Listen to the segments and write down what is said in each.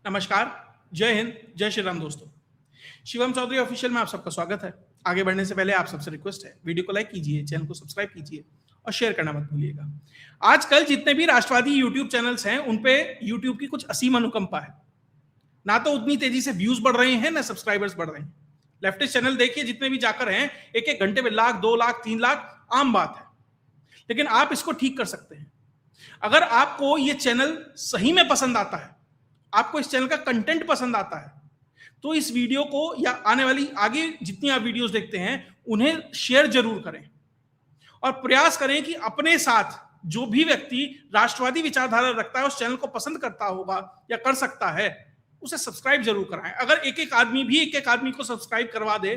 नमस्कार, जय हिंद, जय श्री राम दोस्तों। शिवम चौधरी ऑफिशियल में आप सबका स्वागत है। आगे बढ़ने से पहले आप सबसे रिक्वेस्ट है, वीडियो को लाइक कीजिए, चैनल को सब्सक्राइब कीजिए और शेयर करना मत भूलिएगा। आजकल जितने भी राष्ट्रवादी यूट्यूब चैनल्स हैं, उन पे यूट्यूब की कुछ असीम अनुकंपा है। ना तो उतनी तेजी से व्यूज बढ़ रहे हैं, ना सब्सक्राइबर्स बढ़ रहे हैं। लेफ्टिस्ट चैनल देखिए, जितने भी जाकर हैं, एक एक घंटे में लाख, 2 लाख, 3 लाख आम बात है। लेकिन आप इसको ठीक कर सकते हैं। अगर आपको ये चैनल सही में पसंद आता है, आपको इस चैनल का कंटेंट पसंद आता है, तो इस वीडियो को या आने वाली आगे जितनी आप वीडियोस देखते हैं उन्हें शेयर जरूर करें और प्रयास करें कि अपने साथ जो भी व्यक्ति राष्ट्रवादी विचारधारा रखता है, उस चैनल को पसंद करता होगा या कर सकता है, उसे सब्सक्राइब जरूर कराएं। अगर एक एक आदमी को सब्सक्राइब करवा दे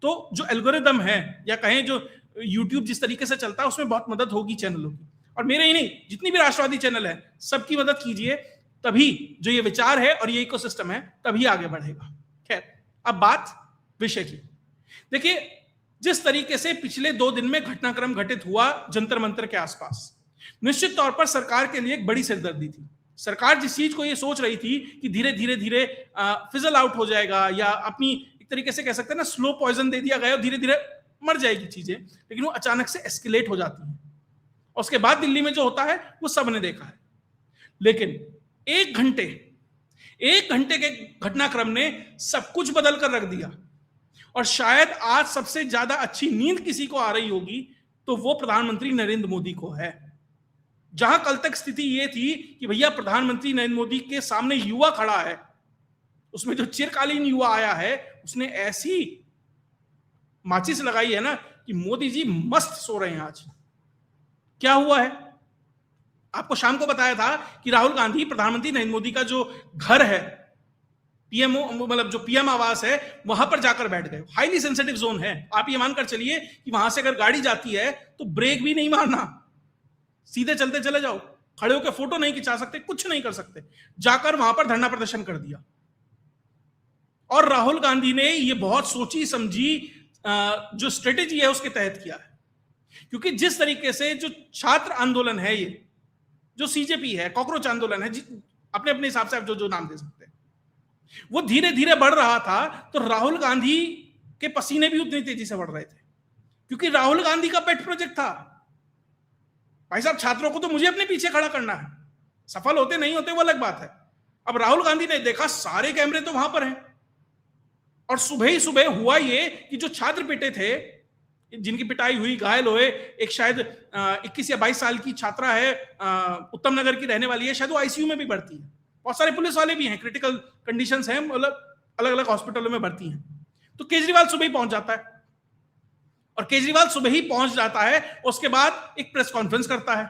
तो जो एल्गोरिदम है या कहें जो यूट्यूब जिस तरीके से चलता है, उसमें बहुत मदद होगी चैनलों की। और मेरे ही नहीं, जितनी भी राष्ट्रवादी चैनल है, सबकी मदद कीजिए, तभी जो ये विचार है और ये इकोसिस्टम है तभी आगे बढ़ेगा। खैर, अब बात विषय की। देखिए, जिस तरीके से पिछले 2 दिन में घटनाक्रम घटित हुआ जंतर मंतर के आसपास, निश्चित तौर पर सरकार के लिए एक बड़ी सिरदर्दी थी। सरकार जिस चीज को ये सोच रही थी कि धीरे धीरे फिजल आउट हो जाएगा, या अपनी एक तरीके से कह सकते हैं ना, स्लो पॉइजन दे दिया गया और धीरे धीरे मर जाएगी चीजें, लेकिन वो अचानक से एस्केलेट हो जाती है। और उसके बाद दिल्ली में जो होता है वो सबने देखा है। लेकिन एक घंटे के घटनाक्रम ने सब कुछ बदल कर रख दिया। और शायद आज सबसे ज्यादा अच्छी नींद किसी को आ रही होगी तो वो प्रधानमंत्री नरेंद्र मोदी को है। जहां कल तक स्थिति ये थी कि भैया प्रधानमंत्री नरेंद्र मोदी के सामने युवा खड़ा है, उसमें जो चिरकालीन युवा आया है, उसने ऐसी माचिस लगाई है ना कि मोदी जी मस्त सो रहे हैं। आज क्या हुआ है, आपको शाम को बताया था कि राहुल गांधी प्रधानमंत्री नरेंद्र मोदी का जो घर है, पीएमओ मतलब जो पीएम आवास है, वहां पर जाकर बैठ गए। हाईली सेंसिटिव जोन है। आप ये मानकर चलिए कि वहां से अगर गाड़ी जाती है तो ब्रेक भी नहीं मारना, सीधे चलते चले जाओ। खड़े होकर फोटो नहीं खिंचा सकते, कुछ नहीं कर सकते। जाकर वहां पर धरना प्रदर्शन कर दिया। और राहुल गांधी ने ये बहुत सोची समझी जो स्ट्रेटेजी है उसके तहत किया है। क्योंकि जिस तरीके से जो छात्र आंदोलन है, ये जो सीजेपी है, कॉकरोच आंदोलन है, अपने अपने हिसाब से आप जो नाम दे सकते हैं, वो धीरे धीरे बढ़ रहा था, तो राहुल गांधी के पसीने भी उतनी तेजी से बढ़ रहे थे। क्योंकि राहुल गांधी का पेट प्रोजेक्ट था। भाई साहब, छात्रों को तो मुझे अपने पीछे खड़ा करना है, सफल होते नहीं होते वो अलग बात है। अब राहुल गांधी ने देखा सारे कैमरे तो वहां पर हैं, और सुबह ही सुबह हुआ ये कि जो छात्र पिटे थे, जिनकी पिटाई हुई, घायल हुए, एक शायद 21 या 22 साल की छात्रा है, उत्तम नगर की रहने वाली है, शायद वो आईसीयू में भी भर्ती है। बहुत सारे पुलिस वाले भी हैं, क्रिटिकल कंडीशंस हैं, मतलब अलग अलग हॉस्पिटलों में भर्ती हैं। तो केजरीवाल सुबह ही पहुंच जाता है, और केजरीवाल सुबह ही पहुंच जाता है, उसके बाद एक प्रेस कॉन्फ्रेंस करता है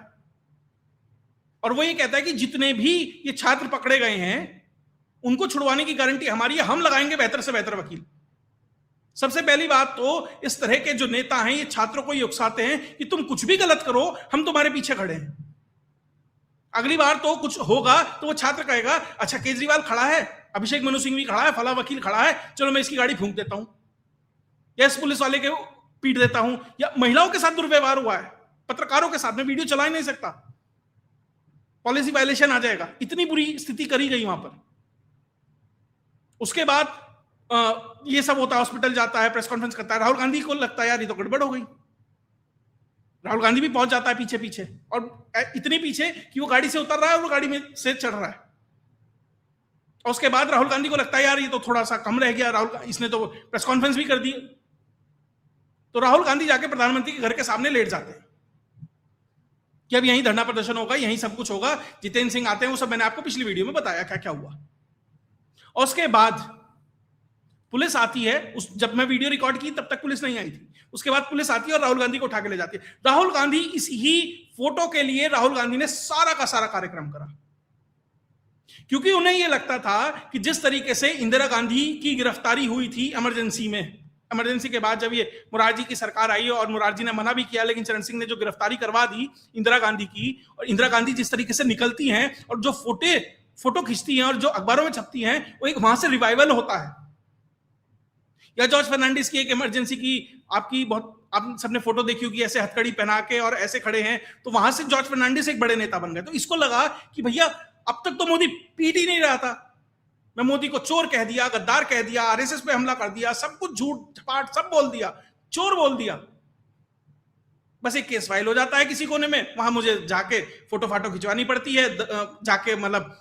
और वो ये कहता है कि जितने भी ये छात्र पकड़े गए हैं उनको छुड़वाने की गारंटी हमारी है, हम लगाएंगे बेहतर से बेहतर वकील। सबसे पहली बात तो इस तरह के जो नेता हैं, ये छात्रों को ये उकसाते हैं कि तुम कुछ भी गलत करो, हम तुम्हारे पीछे खड़े हैं। अगली बार तो कुछ होगा तो वो छात्र कहेगा, अच्छा केजरीवाल खड़ा है, अभिषेक मनु सिंह भी खड़ा है, फला वकील खड़ा है, चलो मैं इसकी गाड़ी फूंक देता हूं, या इस पुलिस वाले के पीट देता हूं। या महिलाओं के साथ दुर्व्यवहार हुआ है, पत्रकारों के साथ में वीडियो चला ही नहीं सकता, पॉलिसी वायलेशन आ जाएगा। इतनी बुरी स्थिति करी गई वहां पर। उसके बाद ये सब होता है, हॉस्पिटल जाता है, प्रेस कॉन्फ्रेंस करता है। राहुल गांधी को लगता है यार ये तो गड़बड़ हो गई। राहुल गांधी भी पहुंच जाता है पीछे पीछे, और इतने पीछे कि वो गाड़ी से उतर रहा है और वो गाड़ी में से चढ़ रहा है। और उसके बाद राहुल गांधी को लगता है यार ये तो थोड़ा सा कम रह गया, इसने तो प्रेस कॉन्फ्रेंस भी कर दी। तो राहुल गांधी जाके प्रधानमंत्री के घर के सामने लेट जाते हैं कि अब यहीं धरना प्रदर्शन होगा, यहीं सब कुछ होगा। जितेंद्र सिंह आते हैं, वो सब मैंने आपको पिछली वीडियो में बताया क्या क्या हुआ। और उसके बाद पुलिस आती है। जब मैं वीडियो रिकॉर्ड की तब तक पुलिस नहीं आई थी। उसके बाद पुलिस आती है और राहुल गांधी को उठा के ले जाती है। राहुल गांधी, इस ही फोटो के लिए राहुल गांधी ने सारा का सारा कार्यक्रम करा, क्योंकि उन्हें यह लगता था कि जिस तरीके से इंदिरा गांधी की गिरफ्तारी हुई थी इमरजेंसी में, इमरजेंसी के बाद जब ये मुरारजी की सरकार आई और मुरारजी ने मना भी किया, लेकिन चरण सिंह ने जो गिरफ्तारी करवा दी इंदिरा गांधी की, और इंदिरा गांधी जिस तरीके से निकलती हैं और जो फोटो खींचती हैं और जो अखबारों में छपती हैं, वो एक वहां से रिवाइवल होता है। या जॉर्ज फर्नांडिस की एक इमरजेंसी की आपकी बहुत आप सबने फोटो देखी होगी, ऐसे हथकड़ी पहना के और ऐसे खड़े हैं, तो वहां से जॉर्ज फर्नांडिस एक बड़े नेता बन गए। तो इसको लगा कि भैया अब तक तो मोदी पीट ही नहीं रहा था, मैं मोदी को चोर कह दिया, गद्दार कह दिया, आरएसएस पे हमला कर दिया, सब कुछ झूठ छपाट सब बोल दिया, चोर बोल दिया। बस एक केस फाइल हो जाता है किसी कोने में, वहां मुझे जाके फोटो फाटो खिंचवानी पड़ती है, जाके मतलब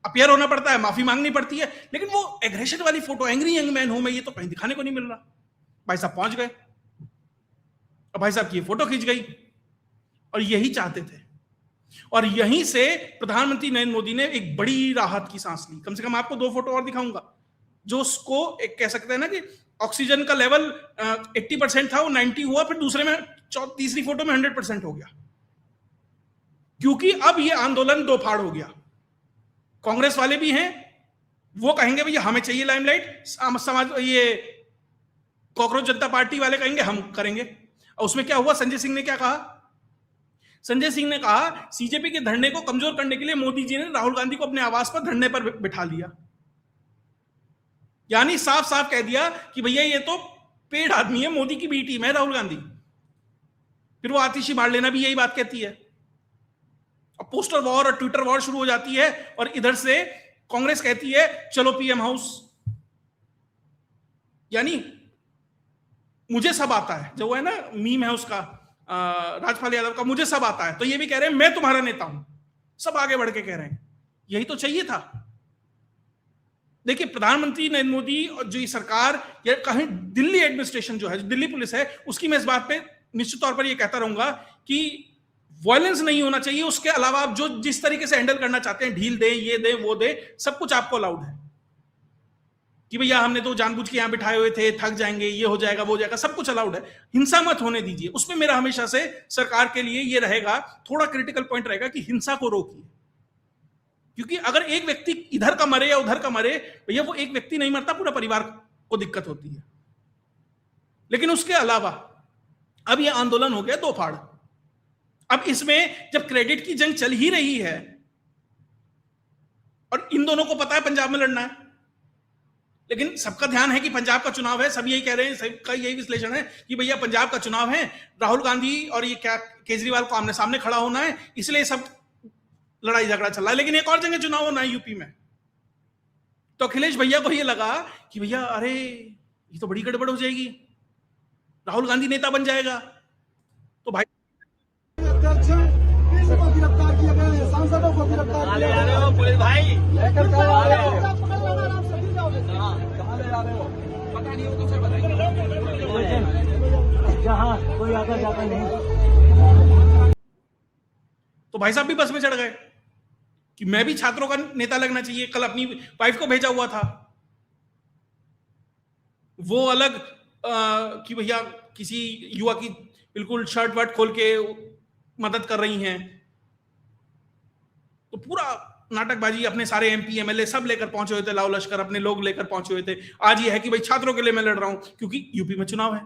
अपियर होना पड़ता है, माफी मांगनी पड़ती है। लेकिन वो एग्रेशन वाली फोटो, एंग्री यंग मैन हूं मैं, ये तो कहीं दिखाने को नहीं मिल रहा। भाई साहब पहुंच गए और भाई साहब की फोटो खींच गई, और यही चाहते थे। और यहीं से प्रधानमंत्री नरेंद्र मोदी ने एक बड़ी राहत की सांस ली। कम से कम आपको 2 फोटो और दिखाऊंगा, जो उसको एक कह सकते हैं ना कि ऑक्सीजन का लेवल 80% था, वो 90 हुआ, फिर दूसरे में तीसरी फोटो में 100% हो गया, क्योंकि अब ये आंदोलन 2 फाड़ हो गया। कांग्रेस वाले भी हैं, वो कहेंगे भैया हमें चाहिए लाइमलाइट, समाज ये कॉकरोच जनता पार्टी वाले कहेंगे हम करेंगे। और उसमें क्या हुआ, संजय सिंह ने क्या कहा? संजय सिंह ने कहा सीजेपी के धरने को कमजोर करने के लिए मोदी जी ने राहुल गांधी को अपने आवास पर धरने पर बिठा लिया। यानी साफ साफ कह दिया कि भैया ये तो पेड़ आदमी है, मोदी की बी टीम है राहुल गांधी। फिर वो आतिशी मार लेना भी यही बात कहती है, और पोस्टर वॉर और ट्विटर वॉर शुरू हो जाती है, और इधर से कांग्रेस कहती है चलो पीएम हाउस। यानी मुझे सब आता है, जो है ना मीम है उसका राजपाल यादव का, मुझे सब आता है, तो ये भी कह रहे हैं मैं तुम्हारा नेता हूं। सब आगे बढ़ के कह रहे हैं, यही तो चाहिए था। देखिए प्रधानमंत्री नरेंद्र मोदी और जो ये सरकार या कहीं दिल्ली एडमिनिस्ट्रेशन जो है, जो दिल्ली पुलिस है, उसकी मैं इस बात पे निश्चित तौर पर ये कहता रहूंगा कि वायलेंस नहीं होना चाहिए। उसके अलावा आप जो जिस तरीके से हैंडल करना चाहते हैं, ढील दे, ये दे, वो दे, सब कुछ आपको अलाउड है कि भैया हमने तो जानबूझ के यहां बिठाए हुए थे, थक जाएंगे, ये हो जाएगा, वो हो जाएगा, सब कुछ अलाउड है। हिंसा मत होने दीजिए। उसमें मेरा हमेशा से सरकार के लिए ये रहेगा, थोड़ा क्रिटिकल पॉइंट रहेगा कि हिंसा को रोकिए, क्योंकि अगर एक व्यक्ति इधर का मरे या उधर का मरे, भैया वो एक व्यक्ति नहीं मरता, पूरा परिवार को दिक्कत होती है। लेकिन उसके अलावा अब यह आंदोलन हो गया 2 फाड़। अब इसमें जब क्रेडिट की जंग चल ही रही है, और इन दोनों को पता है पंजाब में लड़ना है, लेकिन सबका ध्यान है कि पंजाब का चुनाव है, सब यही कह रहे हैं, सबका यही विश्लेषण है कि भैया पंजाब का चुनाव है, राहुल गांधी और ये क्या केजरीवाल को आमने सामने खड़ा होना है, इसलिए सब लड़ाई झगड़ा चल रहा है। लेकिन एक और जगह चुनाव होना है यूपी में, तो अखिलेश भैया को ये लगा कि भैया अरे ये तो बड़ी गड़बड़ हो जाएगी, राहुल गांधी नेता बन जाएगा। तो भाई अध्यक्ष को गिरफ्तार किए गए, सांसदों को गिरफ्तार किया गया। पुलिस भाई लेकर कहाँ ले जा रहे हो? पता नहीं हो तो सर बताइए। जहाँ कोई आता जाता नहीं। तो भाई साहब भी बस में चढ़ गए कि मैं भी छात्रों का नेता लगना चाहिए। कल अपनी वाइफ को भेजा हुआ था, वो अलग कि भैया किसी युवा की बिल्कुल शर्ट वर्ट खोल के मदद कर रही हैं, तो पूरा नाटकबाजी, अपने सारे एमपी एमएलए सब लेकर पहुंचे हुए थे, लाव लश्कर अपने लोग लेकर पहुंचे हुए थे। आज ये है कि भाई छात्रों के लिए मैं लड़ रहा हूं क्योंकि यूपी में चुनाव है।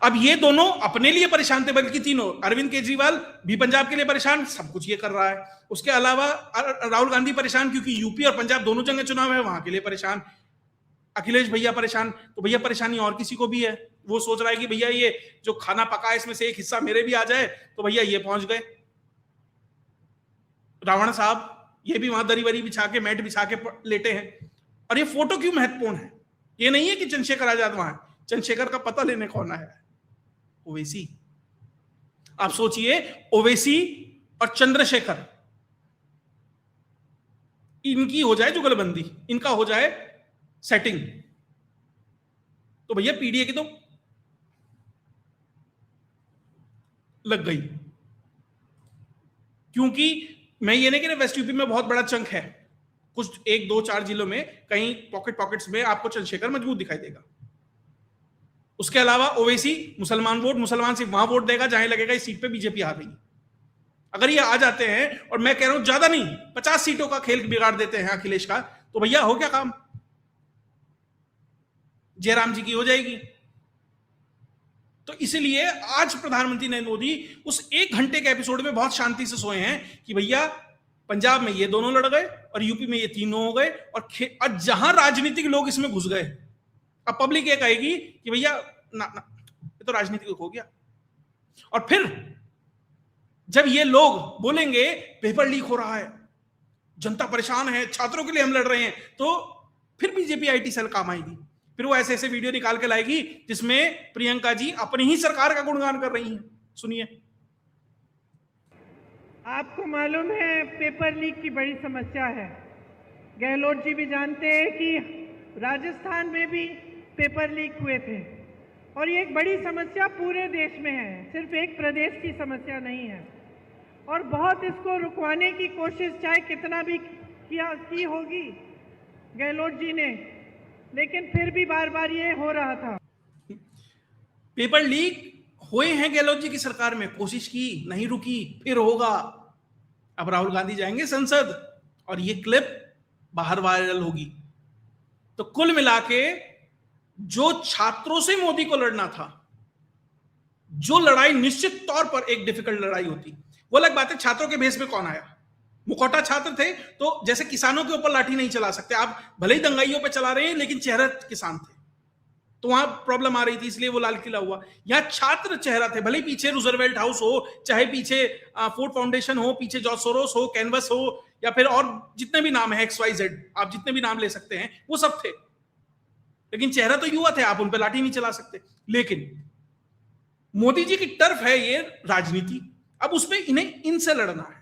अब ये दोनों अपने लिए परेशान थे, बल्कि तीनों, अरविंद केजरीवाल भी पंजाब के लिए परेशान, सब कुछ ये कर रहा है। उसके अलावा राहुल गांधी परेशान क्योंकि यूपी और पंजाब दोनों जगह चुनाव है, वहां के लिए परेशान। अखिलेश भैया परेशान, तो भैया परेशानी और किसी को भी है। वो सोच रहा है कि भैया ये जो खाना पका है इसमें से एक हिस्सा मेरे भी आ जाए, तो भैया ये पहुंच गए। रावण साहब ये भी वहां दरी वरी बिछा के, मैट बिछा के लेटे हैं। और ये फोटो क्यों महत्वपूर्ण है? ये नहीं है कि चंद्रशेखर आजाद वहां है, चंद्रशेखर का पता लेने कौन आया है? ओवैसी। आप सोचिए, ओवैसी और चंद्रशेखर, इनकी हो जाए जुगलबंदी, इनका हो जाए सेटिंग, तो भैया पीडीए की तो लग गई। क्योंकि मैं ये नहीं कह रहा वेस्ट यूपी में बहुत बड़ा चंक है, कुछ 1, 2, 4 जिलों में कहीं पॉकेट्स में आपको चंद्रशेखर मजबूत दिखाई देगा। उसके अलावा ओवैसी मुसलमान वोट, मुसलमान सिर्फ वहां वोट देगा जहां लगेगा इस सीट पे बीजेपी आ रही है। अगर ये आ जाते हैं, और मैं कह रहा हूं ज्यादा नहीं, 50 सीटों का खेल बिगाड़ देते हैं अखिलेश का, तो भैया हो क्या काम? जयराम जी की हो जाएगी। तो इसलिए आज प्रधानमंत्री नरेंद्र मोदी उस 1 घंटे के एपिसोड में बहुत शांति से सोए हैं कि भैया पंजाब में ये दोनों लड़ गए और यूपी में ये तीनों हो गए, और जहां राजनीतिक लोग इसमें घुस गए, अब पब्लिक ये कहेगी कि भैया ना ये तो राजनीतिक हो गया। और फिर जब ये लोग बोलेंगे पेपर लीक हो रहा है, जनता परेशान है, छात्रों के लिए हम लड़ रहे हैं, तो फिर बीजेपी आईटी सेल काम आएगी। फिर वो ऐसे ऐसे वीडियो निकाल के लाएगी जिसमें प्रियंका जी अपनी ही सरकार का गुणगान कर रही हैं। सुनिए। आपको मालूम है पेपर लीक की बड़ी समस्या है। गहलोत जी भी जानते हैं कि राजस्थान में भी पेपर लीक हुए थे और ये एक बड़ी समस्या पूरे देश में है, सिर्फ एक प्रदेश की समस्या नहीं है। और बहुत इसको रुकवाने की कोशिश चाहे कितना भी की होगी गहलोत जी ने, लेकिन फिर भी बार बार ये हो रहा था। पेपर लीक हुए हैं गहलोत जी की सरकार में, कोशिश की, नहीं रुकी, फिर होगा। अब राहुल गांधी जाएंगे संसद और ये क्लिप बाहर वायरल होगी। तो कुल मिला के जो छात्रों से मोदी को लड़ना था, जो लड़ाई निश्चित तौर पर एक डिफिकल्ट लड़ाई होती, वो अलग बात है छात्रों के भेस में कौन आया। मुखौटा छात्र थे तो जैसे किसानों के ऊपर लाठी नहीं चला सकते आप, भले ही दंगाइयों पे चला रहे हैं लेकिन चेहरा किसान थे, तो वहां प्रॉब्लम आ रही थी, इसलिए वो लाल किला हुआ। यहां छात्र चेहरा थे, भले ही पीछे रूजरवेल्ट हाउस हो, चाहे पीछे फोर्ड फाउंडेशन हो, पीछे जॉर्ज सोरोस हो, कैनवस हो, या फिर और जितने भी नाम है XYZ, आप जितने भी नाम ले सकते हैं, वो सब थे, लेकिन चेहरा तो युवा थे, आप उन पर लाठी नहीं चला सकते। लेकिन मोदी जी की टर्फ है ये राजनीति, अब उसमें इन्हें इनसे लड़ना है।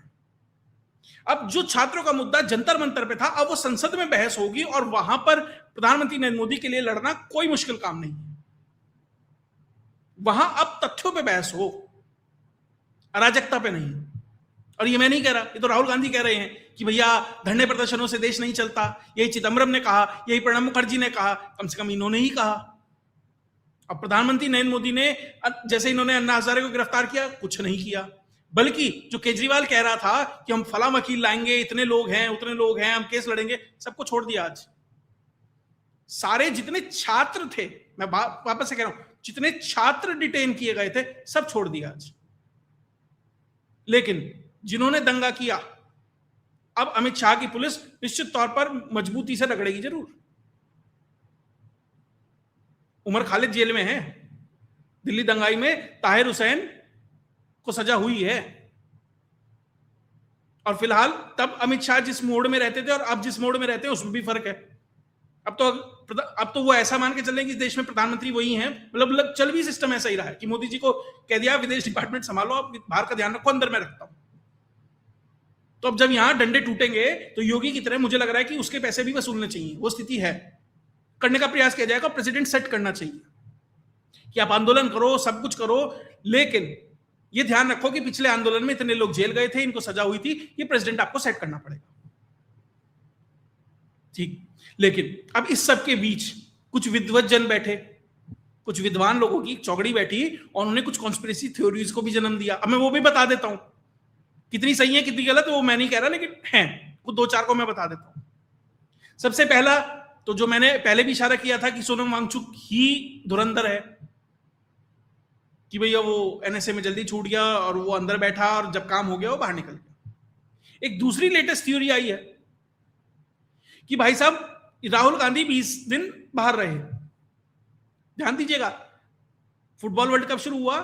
अब जो छात्रों का मुद्दा जंतर मंतर पे था, अब वो संसद में बहस होगी और वहां पर प्रधानमंत्री नरेंद्र मोदी के लिए लड़ना कोई मुश्किल काम नहीं है। वहां अब तथ्यों पे बहस हो, अराजकता पे नहीं। और ये मैं नहीं कह रहा, ये तो राहुल गांधी कह रहे हैं कि भैया धरने प्रदर्शनों से देश नहीं चलता, यही चिदम्बरम ने कहा, यही प्रणब मुखर्जी ने कहा, कम से कम इन्होंने ही कहा। अब प्रधानमंत्री नरेंद्र मोदी ने, जैसे इन्होंने अन्ना हजारे को गिरफ्तार किया, कुछ नहीं किया, बल्कि जो केजरीवाल कह रहा था कि हम फला वकील लाएंगे, इतने लोग हैं, उतने लोग हैं, हम केस लड़ेंगे, सबको छोड़ दिया आज। सारे जितने छात्र थे, मैं वापस से कह रहा हूं, जितने छात्र डिटेन किए गए थे, सब छोड़ दिया आज। लेकिन जिन्होंने दंगा किया, अब अमित शाह की पुलिस निश्चित तौर पर मजबूती से रगड़ेगी जरूर। उमर खालिद जेल में है, दिल्ली दंगाई में ताहिर हुसैन को सजा हुई है, और फिलहाल तब अमित शाह जिस मोड में रहते थे और अब जिस मोड में रहते हैं उसमें भी फर्क है। अब तो वो ऐसा मान के चल रहे हैं कि देश में प्रधानमंत्री वही हैं, मतलब चल भी सिस्टम ऐसा ही रहा है कि मोदी जी को कह दिया विदेश डिपार्टमेंट संभालो, आप बाहर का ध्यान रखो, अंदर में रखता हूं। तो अब जब यहां डंडे टूटेंगे तो योगी की तरह मुझे लग रहा है कि उसके पैसे भी वसूलने चाहिए, वो स्थिति है, करने का प्रयास किया जाएगा। प्रेसिडेंट सेट करना चाहिए कि आप आंदोलन करो, सब कुछ करो, लेकिन ये ध्यान रखो कि पिछले आंदोलन में इतने लोग जेल गए थे, इनको सजा हुई थी, ये प्रेसिडेंट आपको सेट करना पड़ेगा, ठीक। लेकिन अब इस सब के बीच कुछ विद्वज्जन बैठे, कुछ विद्वान लोगों की चौकड़ी बैठी और उन्होंने कुछ कॉन्स्पिरेसी थ्योरीज को भी जन्म दिया। अब मैं वो भी बता देता हूं, कितनी सही है कितनी गलत है वो मैं नहीं कह रहा, लेकिन हैं कुछ दो चार को मैं बता देता हूं। सबसे पहला तो जो मैंने पहले भी इशारा किया था कि सोनम वांगचुक ही धुरंधर है, कि भैया वो NSA में जल्दी छूट गया और वो अंदर बैठा और जब काम हो गया वो बाहर निकल गया। एक दूसरी लेटेस्ट थ्योरी आई है कि भाई साहब राहुल गांधी 20 दिन बाहर रहे। ध्यान दीजिएगा, फुटबॉल वर्ल्ड कप शुरू हुआ,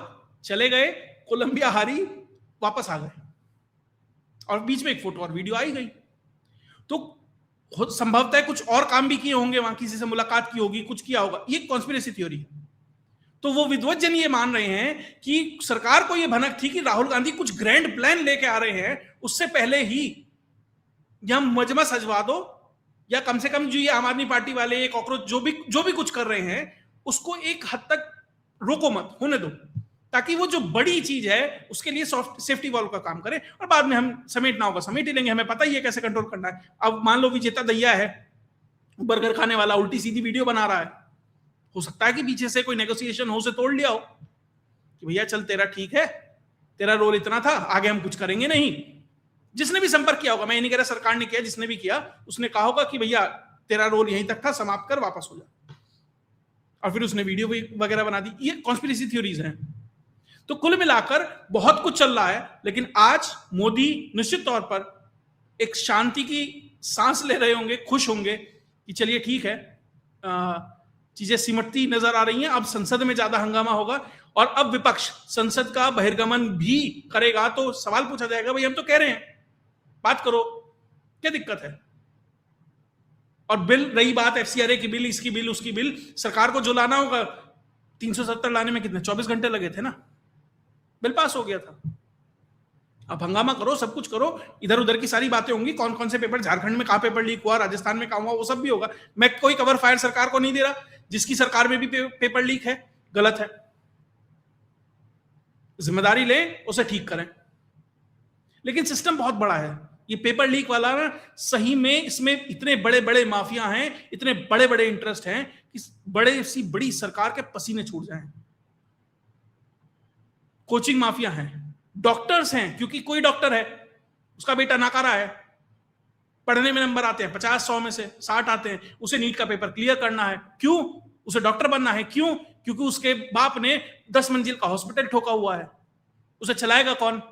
चले गए, कोलंबिया हारी, वापस आ गए, और बीच में एक फोटो और वीडियो आई गई। तो संभवतः कुछ और काम भी किए होंगे, वहां किसी से मुलाकात की होगी, कुछ किया होगा, ये कॉन्स्पिरेसी थ्योरी है। तो वो विद्वज्जन ये मान रहे हैं कि सरकार को ये भनक थी कि राहुल गांधी कुछ ग्रैंड प्लान लेके आ रहे हैं, उससे पहले ही यहां मजमा सजवा दो, या कम से कम जो ये आम आदमी पार्टी वाले, ये कॉकरोच जो भी कुछ कर रहे हैं, उसको एक हद तक रोको मत, होने दो, ताकि वो जो बड़ी चीज है उसके लिए सेफ्टी वॉल्व का काम करे, और बाद में हम समेटना होगा समेट ही लेंगे, हमें पता ही है कैसे कंट्रोल करना है। अब मान लो विजेता दैया है, बर्गर खाने वाला, उल्टी सीधी वीडियो बना रहा है, हो सकता है कि पीछे से कोई नेगोशिएशन हो, से तोड़ लिया हो कि भैया चल तेरा ठीक है, तेरा रोल इतना था, आगे हम कुछ करेंगे नहीं। जिसने भी संपर्क किया होगा, मैं ये नहीं कह रहा सरकार ने किया, जिसने भी किया उसने कहा होगा कि भैया तेरा रोल यहीं तक था, समाप्त कर, वापस हो जा, और फिर उसने वीडियो वगैरह बना दी। ये कॉन्स्पिरेसी थ्योरीज हैं। तो कुल मिलाकर बहुत कुछ चल रहा है, लेकिन आज मोदी निश्चित तौर पर एक शांति की सांस ले रहे होंगे, खुश होंगे कि चलिए ठीक है, चीजें सिमटती नजर आ रही हैं। अब संसद में ज्यादा हंगामा होगा, और अब विपक्ष संसद का बहिर्गमन भी करेगा, तो सवाल पूछा जाएगा भाई हम तो कह रहे हैं बात करो, क्या दिक्कत है? और बिल, रही बात एफसीआरए की बिल, इसकी बिल, उसकी बिल, सरकार को जो लाना होगा 370 लाने में कितने 24 घंटे लगे थे ना, बिल पास हो गया था। अब हंगामा करो, सब कुछ करो, इधर उधर की सारी बातें होंगी, कौन कौन से पेपर, झारखंड में कहां पेपर लीक हुआ, राजस्थान में कहां हुआ, वो सब भी होगा। मैं कोई कवर फायर सरकार को नहीं दे रहा, जिसकी सरकार में भी पेपर लीक है, गलत है, जिम्मेदारी ले, उसे ठीक करें। लेकिन सिस्टम बहुत बड़ा है, ये पेपर लीक वाला ना, सही में इसमें इतने बड़े बड़े माफिया हैं, इतने बड़े बड़े इंटरेस्ट हैं कि बड़ी सरकार के पसीने छूट जाएं। कोचिंग माफिया हैं, डॉक्टर्स हैं, क्योंकि कोई डॉक्टर है, उसका बेटा नाकारा है, पढ़ने में नंबर आते हैं 50-100 में से 60 आते हैं, उसे नीट का पेपर क्लियर करना है। क्यों? उसे डॉक्टर बनना है। क्यों? क्योंकि उसके बाप ने 10 मंजिल का हॉस्पिटल ठोका हुआ है। उसे चलाएगा कौन?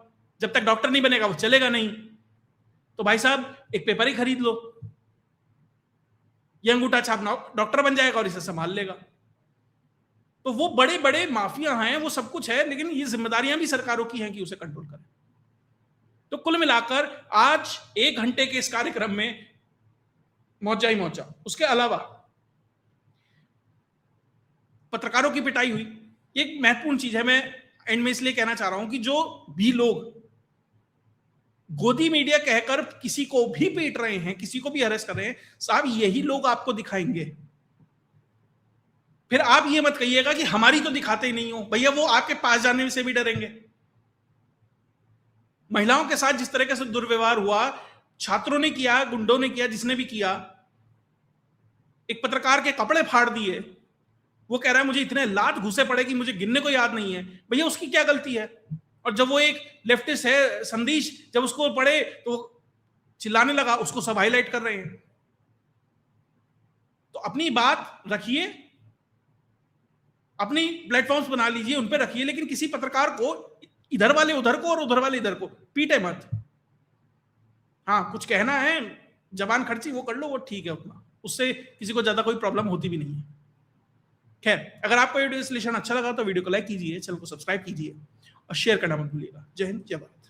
जब तक डॉक्टर नहीं बनेगा वो चलेगा नहीं। तो भाई साहब, एक पेपर ही खरीद लो, ये अंगूठा छाप डॉक्टर बन जाएगा और इसे संभाल लेगा। तो वो बड़े बड़े माफिया हैं, वो सब कुछ है, लेकिन ये जिम्मेदारियां भी सरकारों की हैं कि उसे कंट्रोल करें। तो कुल मिलाकर आज 1 घंटे के इस कार्यक्रम में मौजा ही मौजा। उसके अलावा पत्रकारों की पिटाई हुई, एक महत्वपूर्ण चीज है, मैं एंड में इसलिए कहना चाह रहा हूं कि जो भी लोग गोदी मीडिया कहकर किसी को भी पीट रहे हैं, किसी को भी अरेस्ट कर रहे हैं, साहब यही लोग आपको दिखाएंगे। फिर आप ये मत कहिएगा कि हमारी तो दिखाते ही नहीं हो। भैया वो आपके पास जाने से भी डरेंगे। महिलाओं के साथ जिस तरह से दुर्व्यवहार हुआ, छात्रों ने किया, गुंडों ने किया, जिसने भी किया, एक पत्रकार के कपड़े फाड़ दिए, वो कह रहा है मुझे इतने लात घुसे पड़े कि मुझे गिनने को याद नहीं है। भैया उसकी क्या गलती है? और जब वो एक लेफ्टिस्ट है संदेश, जब उसको पढ़े तो चिल्लाने लगा, उसको सब हाईलाइट कर रहे हैं। तो अपनी बात रखिए, अपनी प्लेटफॉर्म्स बना लीजिए, उन पे रखिए, लेकिन किसी पत्रकार को इधर वाले उधर को और उधर वाले इधर को पीटे मत। हाँ, कुछ कहना है, जबान खर्ची वो कर लो, वो ठीक है, उतना उससे किसी को ज्यादा कोई प्रॉब्लम होती भी नहीं है। खैर, अगर आपको ये विश्लेषण अच्छा लगा तो वीडियो को लाइक कीजिए, चैनल को सब्सक्राइब कीजिए और शेयर करना मत भूलिएगा। जय हिंद, जय भारत।